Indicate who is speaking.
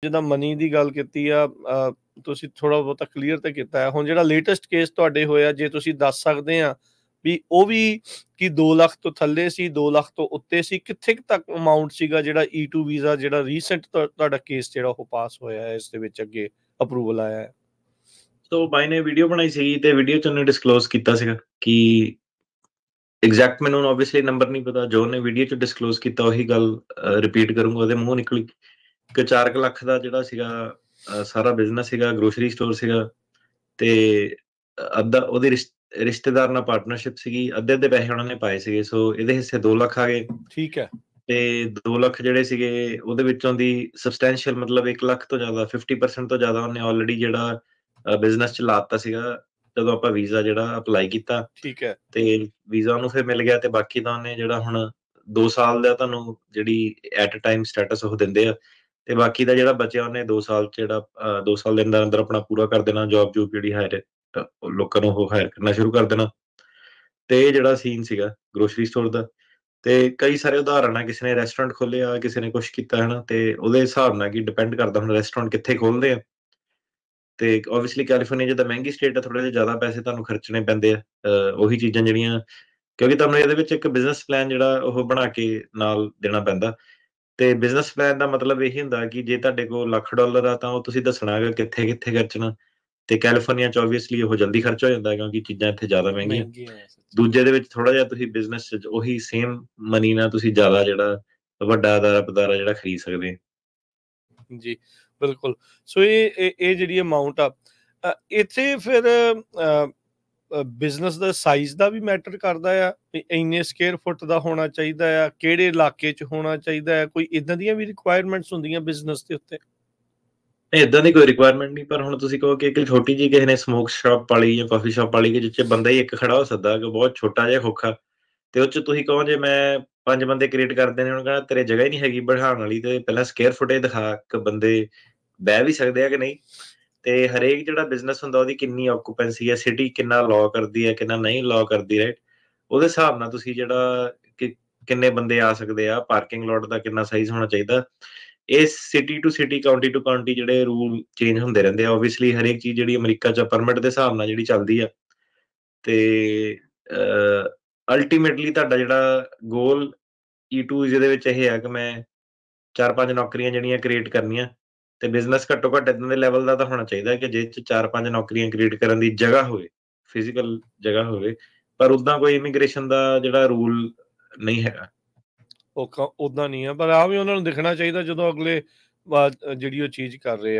Speaker 1: ਜਿੱਦਾਂ ਮਨੀ ਦੀ ਗੱਲ ਕੀਤੀ ਆ, ਤੁਸੀਂ ਥੋੜ੍ਹਾ ਬਹੁਤਾ ਕਲੀਅਰ ਤਾਂ ਕੀਤਾ ਹੈ। ਹੁਣ ਜਿਹੜਾ ਲੇਟੈਸਟ ਕੇਸ ਤੁਹਾਡੇ ਹੋਇਆ, ਜੇ ਤੁਸੀਂ ਦੱਸ ਸਕਦੇ ਆ ਵੀ ਉਹ ਵੀ ਕੀ 2 ਲੱਖ ਤੋਂ ਥੱਲੇ ਸੀ, 2 ਲੱਖ ਤੋਂ ਉੱਤੇ ਸੀ, ਕਿੱਥੇ ਕੁ ਤੱਕ ਅਮਾਊਂਟ ਸੀਗਾ ਜਿਹੜਾ E2 ਵੀਜ਼ਾ ਜਿਹੜਾ ਰੀਸੈਂਟ ਤੁਹਾਡਾ ਕੇਸ ਜਿਹੜਾ ਉਹ ਪਾਸ ਹੋਇਆ ਹੈ, ਇਸ ਦੇ ਵਿੱਚ ਅੱਗੇ ਅਪਰੂਵਲ ਆਇਆ ਹੈ?
Speaker 2: ਸੋ ਬਾਈ ਨੇ ਵੀਡੀਓ ਬਣਾਈ ਸੀਗੀ ਤੇ ਵੀਡੀਓ 'ਚ ਉਹਨੇ ਡਿਸਕਲੋਜ਼ ਕੀਤਾ ਸੀਗਾ ਕਿ ਐਗਜ਼ੈਕਟ ਮੈਨੂੰ ਓਬਵੀਅਸਲੀ ਨੰਬਰ ਨਹੀਂ ਪਤਾ, ਜੋ ਉਹਨੇ ਵੀਡੀਓ 'ਚ ਡਿਸਕਲੋਜ਼ ਕੀਤਾ ਉਹੀ ਗੱਲ ਰਿਪੀਟ ਕਰੂੰਗਾ, ਉਹਦੇ ਮੂੰਹੋਂ ਨਿਕਲੀ ਕਿ 4 ਕੁ ਲੱਖ ਦਾ ਜਿਹੜਾ ਸੀਗਾ ਸਾਰਾ ਬਿਜ਼ਨਸ ਸੀਗਾ, ਗਰੋਸਰੀ ਸਟੋਰ ਸੀਗਾ ਤੇ ਅੱਧਾ ਉਹਦੀ ਰਿਸ਼ਤੇਦਾਰ ਨਾਲ ਪਾਰਟਨਰਸ਼ਿਪ ਸੀਗੀ, ਅੱਧੇ ਪੈਸੇ ਉਹਨਾਂ ਨੇ ਪਾਏ ਸੀਗੇ। ਸੋ ਇਹਦੇ ਹਿੱਸੇ 2 ਲੱਖ ਆ ਗਏ
Speaker 1: ਠੀਕ ਹੈ।
Speaker 2: ਤੇ 2 ਲੱਖ ਜਿਹੜੇ ਸੀਗੇ ਉਹਦੇ ਵਿੱਚੋਂ ਦੀ ਸਬਸਟੈਂਸ਼ੀਅਲ ਮਤਲਬ 1 ਲੱਖ ਤੋਂ ਜ਼ਿਆਦਾ 50% ਤੋਂ ਜ਼ਿਆਦਾ ਉਹਨੇ ਆਲਰੇਡੀ ਜਿਹੜਾ ਬਿਜ਼ਨਸ 'ਚ ਲਾ ਦਿੱਤਾ ਸੀਗਾ ਜਦੋਂ ਆਪਾਂ ਵੀਜ਼ਾ ਜਿਹੜਾ ਅਪਲਾਈ ਕੀਤਾ।
Speaker 1: ਠੀਕ ਹੈ।
Speaker 2: ਤੇ ਵੀਜ਼ਾ ਉਹਨੂੰ ਫਿਰ ਮਿਲ ਗਿਆ ਤੇ ਬਾਕੀ ਤਾਂ ਉਹਨੇ ਜਿਹੜਾ ਹੁਣ 2 ਸਾਲ ਦਾ ਤੁਹਾਨੂੰ ਜਿਹੜੀ ਐਟ ਅ ਟਾਈਮ ਸਟੇਟਸ ਉਹ ਦਿੰਦੇ ਆ ਤੇ ਬਾਕੀ ਦਾ ਜਿਹੜਾ ਬਚਿਆ ਉਹਨੇ 2 ਸਾਲ 'ਚ ਜਿਹੜਾ 2 ਸਾਲ ਦੇ ਅੰਦਰ ਆਪਣਾ ਪੂਰਾ ਕਰ ਦੇਣਾ, ਜੌਬ ਜਿਹੜੀ ਹਾਇਰ ਲੋਕਾਂ ਨੂੰ ਉਹ ਹਾਇਰ ਕਰਨਾ ਸ਼ੁਰੂ ਕਰ ਦੇਣਾ। ਤੇ ਇਹ ਜਿਹੜਾ ਸੀਨ ਸੀਗਾ ਗਰੋਸਰੀ ਸਟੋਰ ਦਾ, ਤੇ ਕਈ ਸਾਰੇ ਉਦਾਹਰਨ ਆ, ਕਿਸੇ ਨੇ ਰੈਸਟੋਰੈਂਟ ਖੋਲ੍ਹਿਆ, ਕਿਸੇ ਨੇ ਕੁਛ ਕੀਤਾ ਹਨਾ, ਤੇ ਉਹਦੇ ਹਿਸਾਬ ਨਾਲ ਕੀ ਡਿਪੈਂਡ ਕਰਦਾ ਹੁਣ ਰੈਸਟੋਰੈਂਟ ਕਿੱਥੇ ਖੋਲ੍ਹਦੇ ਆ। ਤੇ ਓਬਵੀਅਸਲੀ ਕੈਲੀਫੋਰਨੀਆ ਜਿੱਦਾਂ ਮਹਿੰਗੀ ਸਟੇਟ ਆ, ਥੋੜ੍ਹੇ ਜਿਹੇ ਜ਼ਿਆਦਾ ਪੈਸੇ ਤੁਹਾਨੂੰ ਖਰਚਣੇ ਪੈਂਦੇ ਆ ਉਹੀ ਚੀਜ਼ਾਂ ਜਿਹੜੀਆਂ, ਕਿਉਂਕਿ ਤੁਹਾਨੂੰ ਇਹਦੇ ਵਿੱਚ ਇੱਕ ਬਿਜ਼ਨਸ ਪਲਾਨ ਜਿਹੜਾ ਉਹ ਬਣਾ ਕੇ ਨਾਲ ਦੇਣਾ ਪੈਂਦਾ। ਤੇ ਬਿਜ਼ਨਸ ਪਲਾਨ ਦਾ ਮਤਲਬ ਇਹੀ ਹੁੰਦਾ ਕਿ ਜੇ ਤੁਹਾਡੇ ਕੋਲ $1,00,000 ਆ ਤਾਂ ਉਹ ਤੁਸੀਂ ਦੱਸਣਾ ਹੈਗਾ ਕਿੱਥੇ-ਕਿੱਥੇ ਖਰਚਣਾ। ਤੇ ਕੈਲੀਫੋਰਨੀਆ 'ਚ ਓਬਵੀਅਸਲੀ ਉਹ ਜਲਦੀ ਖਰਚ ਹੋ ਜਾਂਦਾ ਕਿਉਂਕਿ ਚੀਜ਼ਾਂ ਇੱਥੇ ਜ਼ਿਆਦਾ ਮਹਿੰਗੀਆਂ। ਦੂਜੇ ਦੇ ਵਿੱਚ ਥੋੜ੍ਹਾ ਜਿਹਾ ਤੁਸੀਂ ਬਿਜ਼ਨਸ 'ਚ ਉਹੀ ਸੇਮ ਮਨੀ ਨਾਲ ਤੁਸੀਂ ਜ਼ਿਆਦਾ ਜਿਹੜਾ ਵੱਡਾ ਅਦਾਰਾ ਜਿਹੜਾ ਖਰੀਦ ਸਕਦੇ।
Speaker 1: ਜੀ, ਬਿਲਕੁਲ। ਸੋ ਇਹ ਜਿਹੜੀ ਅਮਾਊਂਟ ਆ, ਇੱਥੇ ਫਿਰ ਬਿਜ਼ਨਸ ਦਾ ਸਾਈਜ਼ ਦਾ ਵੀ ਮੈਟਰ ਕਰਦਾ ਆ, ਵੀ ਇੰਨੇ ਸਕੁਏਅਰ ਫੁੱਟ ਦਾ ਹੋਣਾ ਚਾਹੀਦਾ ਆ, ਕਿਹੜੇ ਇਲਾਕੇ 'ਚ ਹੋਣਾ ਚਾਹੀਦਾ ਹੈ, ਕੋਈ ਇੱਦਾਂ ਦੀਆਂ ਵੀ ਰਿਕੁਆਇਰਮੈਂਟਸ ਹੁੰਦੀਆਂ ਬਿਜ਼ਨਸ ਦੇ ਉੱਤੇ?
Speaker 2: ਏਦਾਂ ਦੀ ਕੋਈ ਰਿਕੁਆਇਰਮੈਂਟ ਨਹੀਂ, ਪਰ ਹੁਣ ਤੁਸੀਂ ਕਹੋ ਕਿ ਇੱਕ ਛੋਟੀ ਜਿਹੀ ਕਿਸੇ ਨੇ ਸਮੋਕ ਸ਼ਾਪ ਪਾਲੀ ਜਾਂ ਕਾਫੀ ਸ਼ਾਪ ਪਾਲੀ ਕਿ ਜਿਹ 'ਚ ਬੰਦਾ ਹੀ ਇੱਕ ਖੜਾ ਹੋ ਸਕਦਾ ਕਿ ਬਹੁਤ ਛੋਟਾ ਜਿਹਾ ਖੋਖਾ, ਤੇ ਉਹ 'ਚ ਤੁਸੀਂ ਕਹੋ ਜੇ ਮੈਂ 5 ਬੰਦੇ ਕ੍ਰੀਏਟ ਕਰ ਦੇਣੇ, ਉਹਨੂੰ ਕਹਿਣਾ ਤੇਰੇ ਜਗ੍ਹਾ ਹੀ ਨਹੀਂ ਹੈਗੀ ਬਿਠਾਉਣ ਵਾਲੀ, ਤੇ ਪਹਿਲਾਂ ਸਕੁਏਅਰ ਫੁਟੇਜ ਦਿਖਾ ਕਿ ਬੰਦੇ ਬਹਿ ਵੀ ਸਕਦੇ ਆ ਕਿ ਨਹੀਂ। ਤੇ ਹਰੇਕ ਜਿਹੜਾ ਬਿਜ਼ਨਸ ਹੁੰਦਾ ਉਹਦੀ ਕਿੰਨੀ ਆਕੂਪੈਂਸੀ ਹੈ, ਸਿਟੀ ਕਿੰਨਾ ਅਲਾਓ ਕਰਦੀ ਹੈ, ਕਿੰਨਾ ਨਹੀਂ ਅਲਾਓ ਕਰਦੀ, ਰਾਈਟ। ਉਹਦੇ ਹਿਸਾਬ ਨਾਲ ਤੁਸੀਂ ਜਿਹੜਾ ਕਿ ਕਿੰਨੇ ਬੰਦੇ ਆ ਸਕਦੇ ਆ, ਪਾਰਕਿੰਗ ਲੋਟ ਦਾ ਕਿੰਨਾ ਸਾਈਜ਼ ਹੋਣਾ ਚਾਹੀਦਾ। ਇਹ city to city, county to county ਜਿਹੜੇ ਰੂਲ ਚੇਂਜ ਹੁੰਦੇ ਰਹਿੰਦੇ ਆ। ਓਬਵੀਅਸਲੀ ਹਰੇਕ ਚੀਜ਼ ਜਿਹੜੀ ਅਮਰੀਕਾ 'ਚ ਪਰਮਿਟ ਦੇ ਹਿਸਾਬ ਨਾਲ ਜਿਹੜੀ ਚੱਲਦੀ ਆ। ਤੇ ਅਲਟੀਮੇਟਲੀ ਤੁਹਾਡਾ ਜਿਹੜਾ ਗੋਲ E2 ਜਿਹਦੇ ਵਿੱਚ ਇਹ ਹੈ ਕਿ ਮੈਂ 4-5 ਨੌਕਰੀਆਂ ਜਿਹੜੀਆਂ ਕ੍ਰੀਏਟ ਕਰਨੀਆਂ, ਤੇ ਬਿਜ਼ਨਸ ਘੱਟੋ ਘੱਟ ਏਦਾਂ ਦੇ ਲੈਵਲ ਦਾ ਤਾਂ ਹੋਣਾ ਚਾਹੀਦਾ ਕਿ ਜਿਹ 'ਚ 4-5 ਨੌਕਰੀਆਂ ਕ੍ਰੀਏਟ ਕਰਨ ਦੀ ਜਗ੍ਹਾ ਹੋਵੇ, ਫਿਜ਼ੀਕਲ ਜਗ੍ਹਾ ਹੋਵੇ। ਪਰ ਉੱਦਾਂ ਕੋਈ ਇਮੀਗ੍ਰੇਸ਼ਨ ਦਾ ਜਿਹੜਾ ਰੂਲ ਨਹੀਂ ਹੈਗਾ।
Speaker 1: ਓਦਾਂ ਨਹੀਂ ਆ, ਪਰ ਆ ਵੀ ਉਹਨਾਂ ਨੂੰ ਦਿਖਣਾ ਚਾਹੀਦਾ ਜਦੋਂ ਅਗਲੇ ਜਿਹੜੀ ਉਹ ਚੀਜ਼ ਕਰ ਰਹੇ ਆ।